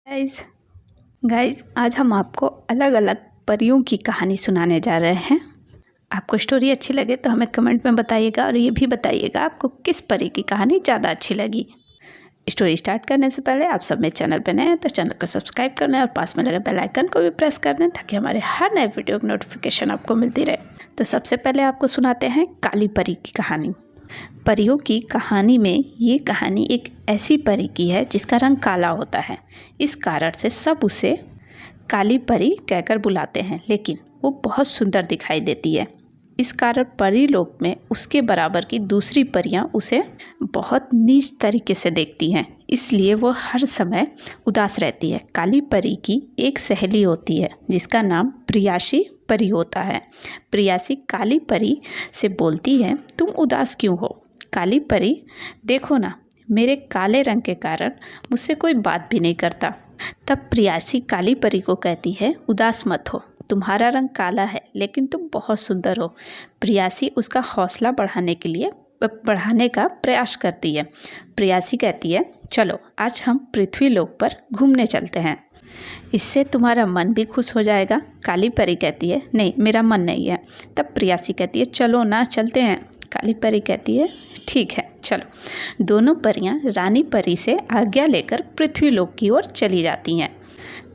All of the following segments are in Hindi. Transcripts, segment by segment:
गाइस गाइस आज हम आपको अलग अलग परियों की कहानी सुनाने जा रहे हैं। आपको स्टोरी अच्छी लगे तो हमें कमेंट में बताइएगा और ये भी बताइएगा आपको किस परी की कहानी ज़्यादा अच्छी लगी। स्टोरी स्टार्ट करने से पहले आप सब मेरे चैनल पर नए हैं तो चैनल को सब्सक्राइब कर लें और पास में लगे बेल आइकन को भी प्रेस कर दें ताकि हमारे हर नए वीडियो की नोटिफिकेशन आपको मिलती रहे। तो सबसे पहले आपको सुनाते हैं काली परी की कहानी। परियों की कहानी में ये कहानी एक ऐसी परी की है जिसका रंग काला होता है। इस कारण से सब उसे काली परी कहकर बुलाते हैं, लेकिन वो बहुत सुंदर दिखाई देती है। इस कारण परी लोक में उसके बराबर की दूसरी परियां उसे बहुत नीच तरीके से देखती हैं, इसलिए वो हर समय उदास रहती है। काली परी की एक सहेली होती है जिसका नाम प्रियासी परी होता है। प्रियासी काली परी से बोलती है, तुम उदास क्यों हो? काली परी, देखो ना, मेरे काले रंग के कारण मुझसे कोई बात भी नहीं करता। तब प्रियासी काली परी को कहती है, उदास मत हो, तुम्हारा रंग काला है लेकिन तुम बहुत सुंदर हो। प्रियासी उसका हौसला बढ़ाने का प्रयास करती है। प्रियासी कहती है, चलो आज हम पृथ्वी लोक पर घूमने चलते हैं, इससे तुम्हारा मन भी खुश हो जाएगा। काली परी कहती है, नहीं, मेरा मन नहीं है। तब प्रियासी कहती है, चलो ना, चलते हैं। काली परी कहती है, ठीक है, चलो। दोनों परियां रानी परी से आज्ञा लेकर पृथ्वी लोक की ओर चली जाती हैं।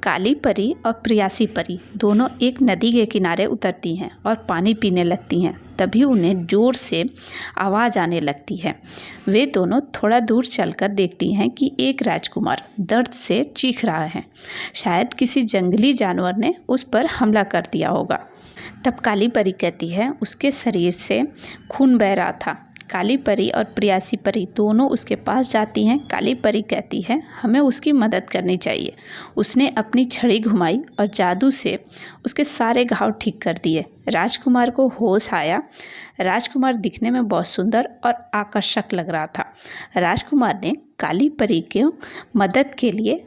काली परी और प्रियासी परी दोनों एक नदी के किनारे उतरती हैं और पानी पीने लगती हैं। तभी उन्हें ज़ोर से आवाज़ आने लगती है। वे दोनों थोड़ा दूर चलकर देखती हैं कि एक राजकुमार दर्द से चीख रहा है। शायद किसी जंगली जानवर ने उस पर हमला कर दिया होगा। तब काली परी कहती है, उसके शरीर से खून बह रहा था। काली परी और प्रियासी परी दोनों उसके पास जाती हैं। काली परी कहती है, हमें उसकी मदद करनी चाहिए। उसने अपनी छड़ी घुमाई और जादू से उसके सारे घाव ठीक कर दिए। राजकुमार को होश आया। राजकुमार दिखने में बहुत सुंदर और आकर्षक लग रहा था। राजकुमार ने काली परी के मदद के लिए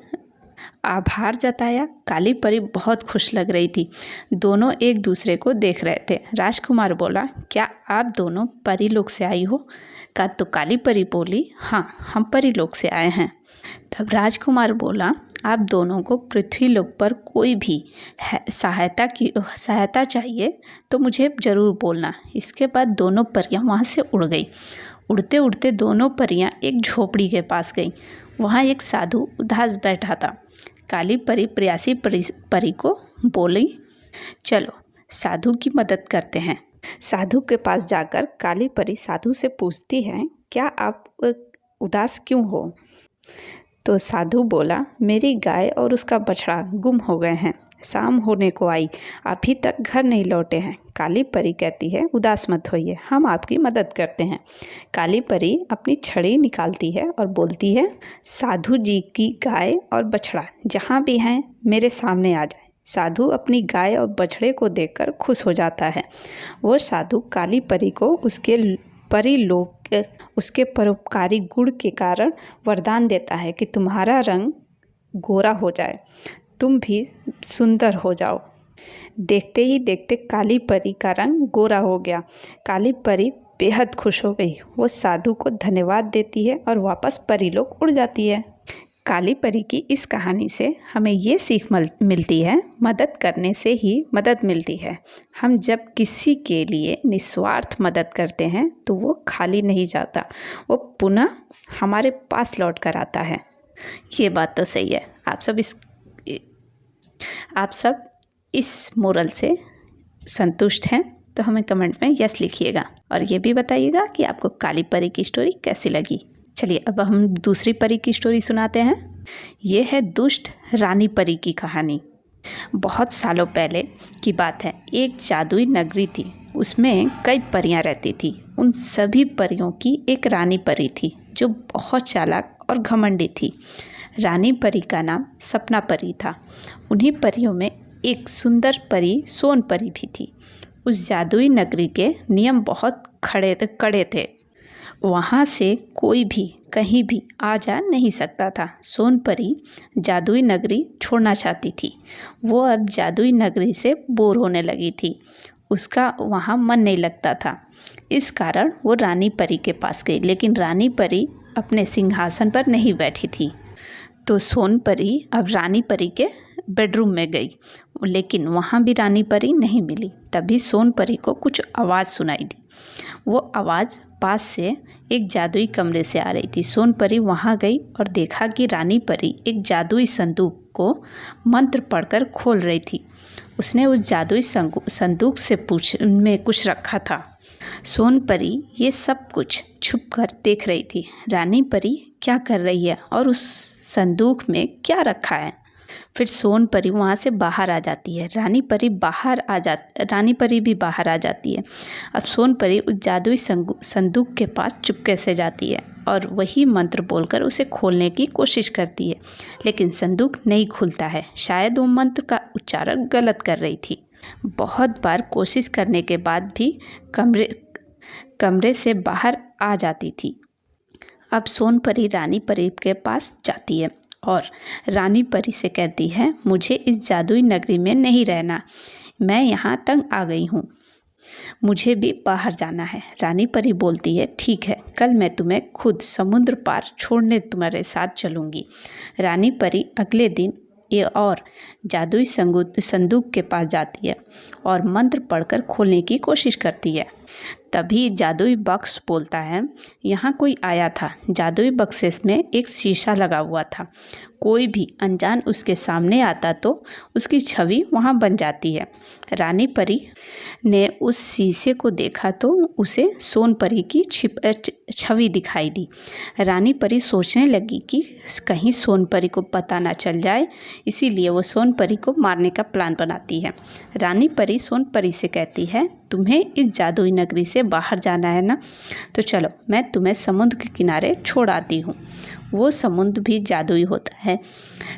आभार जताया। काली परी बहुत खुश लग रही थी। दोनों एक दूसरे को देख रहे थे। राजकुमार बोला, क्या आप दोनों परी लोक से आई हो? तो काली परी बोली, हाँ, हम परी लोक से आए हैं। तब राजकुमार बोला, आप दोनों को पृथ्वी लोक पर कोई भी सहायता चाहिए तो मुझे ज़रूर बोलना। इसके बाद दोनों परियां वहाँ से उड़ गई। उड़ते उड़ते दोनों परियां एक झोपड़ी के पास गईं। वहाँ एक साधु उदास बैठा था। काली परी प्रियासी परी को बोली, चलो साधु की मदद करते हैं। साधु के पास जाकर काली परी साधु से पूछती है, क्या आप उदास क्यों हो? तो साधु बोला, मेरी गाय और उसका बछड़ा गुम हो गए हैं, शाम होने को आई, अभी तक घर नहीं लौटे हैं। काली परी कहती है, उदास मत होइए, हम आपकी मदद करते हैं। काली परी अपनी छड़ी निकालती है और बोलती है, साधु जी की गाय और बछड़ा जहाँ भी हैं मेरे सामने आ जाए। साधु अपनी गाय और बछड़े को देखकर खुश हो जाता है। वो साधु काली परी को उसके परोपकारी गुण के कारण वरदान देता है कि तुम्हारा रंग गोरा हो जाए, तुम भी सुंदर हो जाओ। देखते ही देखते काली परी का रंग गोरा हो गया। काली परी बेहद खुश हो गई। वो साधु को धन्यवाद देती है और वापस परी लोक उड़ जाती है। काली परी की इस कहानी से हमें ये सीख मिलती है, मदद करने से ही मदद मिलती है। हम जब किसी के लिए निस्वार्थ मदद करते हैं तो वो खाली नहीं जाता, वो पुनः हमारे पास लौट कर आता है। ये बात तो सही है। आप सब इस मोरल से संतुष्ट हैं तो हमें कमेंट में यस लिखिएगा और ये भी बताइएगा कि आपको काली परी की स्टोरी कैसी लगी। चलिए अब हम दूसरी परी की स्टोरी सुनाते हैं। ये है दुष्ट रानी परी की कहानी। बहुत सालों पहले की बात है। एक जादुई नगरी थी, उसमें कई परियां रहती थी। उन सभी परियों की एक रानी परी थी जो बहुत चालाक और घमंडी थी। रानी परी का नाम सपना परी था। उन्हीं परियों में एक सुंदर परी सोन परी भी थी। उस जादुई नगरी के नियम बहुत कड़े थे। वहाँ से कोई भी कहीं भी आ जा नहीं सकता था। सोन परी जादुई नगरी छोड़ना चाहती थी। वो अब जादुई नगरी से बोर होने लगी थी। उसका वहाँ मन नहीं लगता था। इस कारण वो रानी परी के पास गई, लेकिन रानी परी अपने सिंहासन पर नहीं बैठी थी। तो सोन परी अब रानी परी के बेडरूम में गई, लेकिन वहाँ भी रानी परी नहीं मिली। तभी सोन परी को कुछ आवाज़ सुनाई दी। वो आवाज़ पास से एक जादुई कमरे से आ रही थी। सोन परी वहाँ गई और देखा कि रानी परी एक जादुई संदूक को मंत्र पढ़कर खोल रही थी। उसने उस जादुई संदूक से में कुछ रखा था। सोन परी ये सब कुछ छुप कर देख रही थी। रानी परी क्या कर रही है और उस संदूक में क्या रखा है। फिर सोन परी वहाँ से बाहर आ जाती है। रानी परी भी बाहर आ जाती है। अब सोन परी उस जादुई संदूक के पास चुपके से जाती है और वही मंत्र बोलकर उसे खोलने की कोशिश करती है, लेकिन संदूक नहीं खुलता है। शायद वो मंत्र का उच्चारण गलत कर रही थी। बहुत बार कोशिश करने के बाद भी कमरे से बाहर आ जाती थी। अब सोन परी रानी परी के पास जाती है और रानी परी से कहती है, मुझे इस जादुई नगरी में नहीं रहना, मैं यहाँ तंग आ गई हूँ, मुझे भी बाहर जाना है। रानी परी बोलती है, ठीक है, कल मैं तुम्हें खुद समुद्र पार छोड़ने तुम्हारे साथ चलूँगी। रानी परी अगले दिन और जादुई संदूक के पास जाती है और मंत्र पढ़कर खोलने की कोशिश करती है। तभी जादुई बक्स बोलता है, यहाँ कोई आया था। जादुई बक्से में एक शीशा लगा हुआ था। कोई भी अनजान उसके सामने आता तो उसकी छवि वहाँ बन जाती है। रानी परी ने उस शीशे को देखा तो उसे सोन परी की छवि दिखाई दी। रानी परी सोचने लगी कि कहीं सोन परी को पता ना चल जाए, इसीलिए वो सोन परी को मारने का प्लान बनाती है। रानी परी सोन परी से कहती है, तुम्हें इस जादुई नगरी से बाहर जाना है ना, तो चलो मैं तुम्हें समुद्र के किनारे छोड़ आती हूँ। वो समुद्र भी जादुई होता है।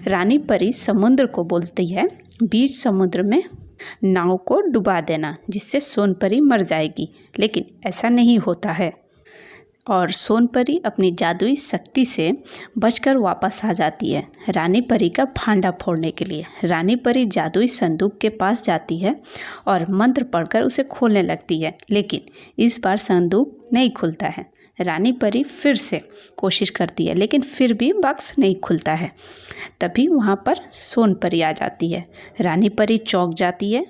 रानी परी समुद्र को बोलती है, बीच समुद्र में नाव को डुबा देना, जिससे सोन परी मर जाएगी, लेकिन ऐसा नहीं होता है और सोन परी अपनी जादुई शक्ति से बचकर वापस आ जाती है रानी परी का फांदा फोड़ने के लिए। रानी परी जादुई संदूक के पास जाती है और मंत्र पढ़कर उसे खोलने लगती है, लेकिन इस बार संदूक नहीं खुलता है। रानी परी फिर से कोशिश करती है, लेकिन फिर भी बक्स नहीं खुलता है। तभी वहाँ पर सोन परी आ जाती है। रानी परी चौंक जाती है।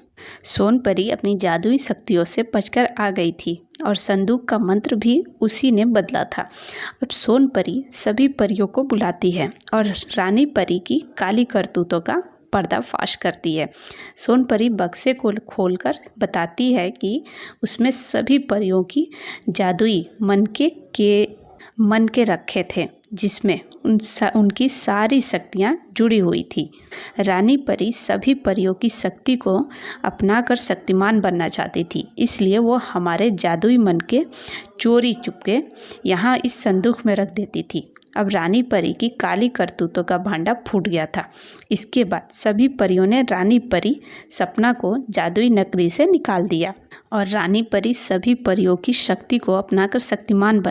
सोन परी अपनी जादुई शक्तियों से बचकर आ गई थी और संदूक का मंत्र भी उसी ने बदला था। अब सोन परी सभी परियों को बुलाती है और रानी परी की काली करतूतों का पर्दाफाश करती है। सोन परी बक्से को खोलकर बताती है कि उसमें सभी परियों की जादुई मन के रखे थे, जिसमें उनकी सारी शक्तियाँ जुड़ी हुई थी। रानी परी सभी परियों की शक्ति को अपनाकर शक्तिमान बनना चाहती थी, इसलिए वो हमारे जादुई मन के चोरी चुपके यहाँ इस संदूक में रख देती थी। अब रानी परी की काली करतूतों का भांडा फूट गया था। इसके बाद सभी परियों ने रानी परी सपना को जादुई नगरी से निकाल दिया और रानी परी सभी परियों की शक्ति को अपनाकर शक्तिमान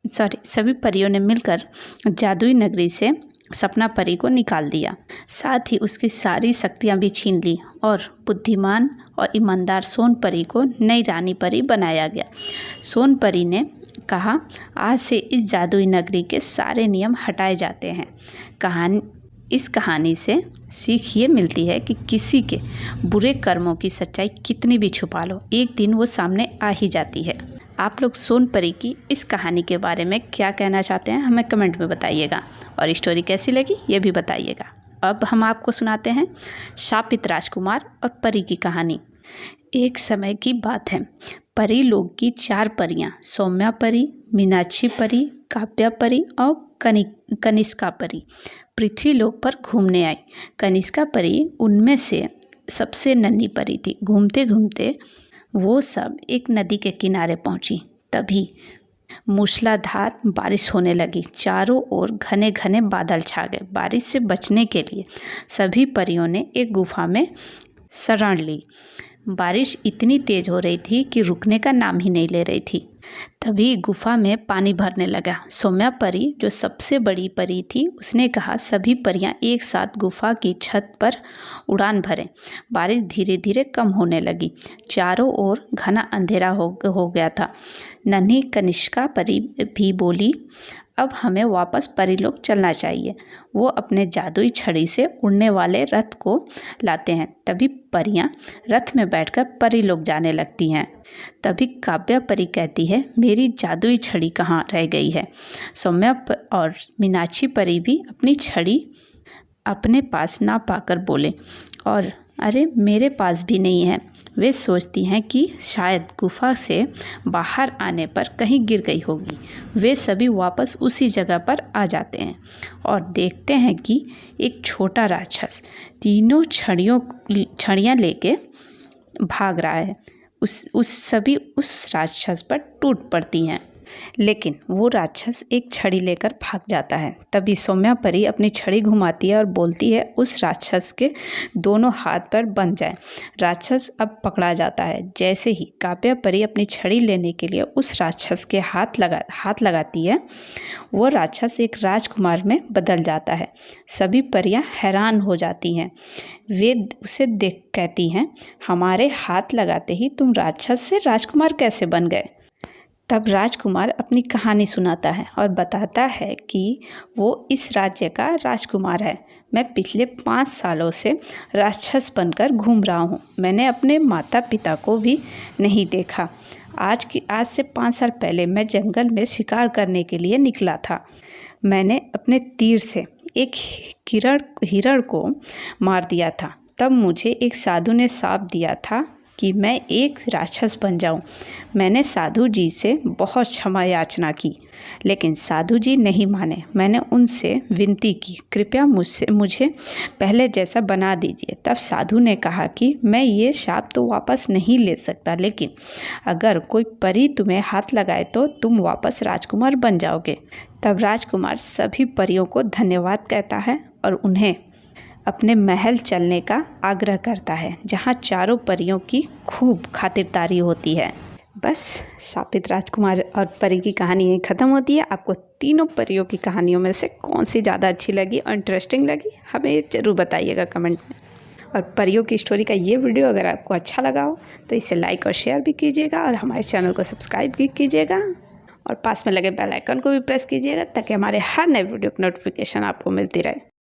सभी परियों ने मिलकर जादुई नगरी से सपना परी को निकाल दिया, साथ ही उसकी सारी शक्तियाँ भी छीन ली और बुद्धिमान और ईमानदार सोन परी को नई रानी परी बनाया गया। सोन परी ने कहा, आज से इस जादुई नगरी के सारे नियम हटाए जाते हैं। इस कहानी से सीख ये मिलती है कि किसी के बुरे कर्मों की सच्चाई कितनी भी छुपा लो, एक दिन वो सामने आ ही जाती है। आप लोग सोन परी की इस कहानी के बारे में क्या कहना चाहते हैं, हमें कमेंट में बताइएगा और स्टोरी कैसी लगी ये भी बताइएगा। अब हम आपको सुनाते हैं शापित राजकुमार और परी की कहानी। एक समय की बात है, परी लोग की 4 परियां सौम्या परी, मीनाक्षी परी, काव्या परी और कनिष्का परी पृथ्वी लोक पर घूमने आई। कनिष्का परी उनमें से सबसे नन्ही परी थी। घूमते घूमते वो सब एक नदी के किनारे पहुंची। तभी मूसलाधार बारिश होने लगी। चारों ओर घने घने बादल छा गए। बारिश से बचने के लिए सभी परियों ने एक गुफा में शरण ली। बारिश इतनी तेज हो रही थी कि रुकने का नाम ही नहीं ले रही थी। तभी गुफा में पानी भरने लगा। सौम्या परी जो सबसे बड़ी परी थी, उसने कहा, सभी परियां एक साथ गुफा की छत पर उड़ान भरें। बारिश धीरे धीरे कम होने लगी। चारों ओर घना अंधेरा हो गया था। नन्ही कनिष्का परी भी बोली, अब हमें वापस परीलोक चलना चाहिए। वो अपने जादुई छड़ी से उड़ने वाले रथ को लाते हैं। तभी परियां रथ में बैठकर परीलोक जाने लगती हैं। तभी काव्या परी कहती है, मेरी जादुई छड़ी कहाँ रह गई है। सौम्या और मीनाक्षी परी भी अपनी छड़ी अपने पास ना पाकर बोले, और अरे मेरे पास भी नहीं है। वे सोचती हैं कि शायद गुफा से बाहर आने पर कहीं गिर गई होगी। वे सभी वापस उसी जगह पर आ जाते हैं और देखते हैं कि एक छोटा राक्षस तीनों छड़ियाँ लेके भाग रहा है। सभी उस राक्षस पर टूट पड़ती हैं, लेकिन वो राक्षस एक छड़ी लेकर भाग जाता है। तभी सौम्या परी अपनी छड़ी घुमाती है और बोलती है, उस राक्षस के दोनों हाथ पर बंध जाए। राक्षस अब पकड़ा जाता है। जैसे ही काव्या परी अपनी छड़ी लेने के लिए उस राक्षस के हाथ लगाती है, वो राक्षस एक राजकुमार में बदल जाता है। सभी परियां हैरान हो जाती हैं। वे उसे देख कहती हैं, हमारे हाथ लगाते ही तुम राक्षस से राजकुमार कैसे बन गए। तब राजकुमार अपनी कहानी सुनाता है और बताता है कि वो इस राज्य का राजकुमार है। मैं पिछले 5 सालों से राक्षस बनकर घूम रहा हूँ। मैंने अपने माता पिता को भी नहीं देखा। आज से 5 साल पहले मैं जंगल में शिकार करने के लिए निकला था। मैंने अपने तीर से एक हिरण को मार दिया था। तब मुझे एक साधु ने शाप दिया था कि मैं एक राक्षस बन जाऊं। मैंने साधु जी से बहुत क्षमा याचना की, लेकिन साधु जी नहीं माने। मैंने उनसे विनती की, कृपया मुझे पहले जैसा बना दीजिए। तब साधु ने कहा कि मैं ये शाप तो वापस नहीं ले सकता, लेकिन अगर कोई परी तुम्हें हाथ लगाए तो तुम वापस राजकुमार बन जाओगे। तब राजकुमार सभी परियों को धन्यवाद कहता है और उन्हें अपने महल चलने का आग्रह करता है, जहाँ चारों परियों की खूब खातिरदारी होती है। बस शापित राजकुमार और परी की कहानी यहीं ख़त्म होती है। आपको तीनों परियों की कहानियों में से कौन सी ज़्यादा अच्छी लगी और इंटरेस्टिंग लगी, हमें ज़रूर बताइएगा कमेंट में। और परियों की स्टोरी का ये वीडियो अगर आपको अच्छा लगा हो तो इसे लाइक और शेयर भी कीजिएगा और हमारे चैनल को सब्सक्राइब भी कीजिएगा और पास में लगे बेल आइकन को भी प्रेस कीजिएगा, ताकि हमारे हर नए वीडियो की नोटिफिकेशन आपको मिलती रहे।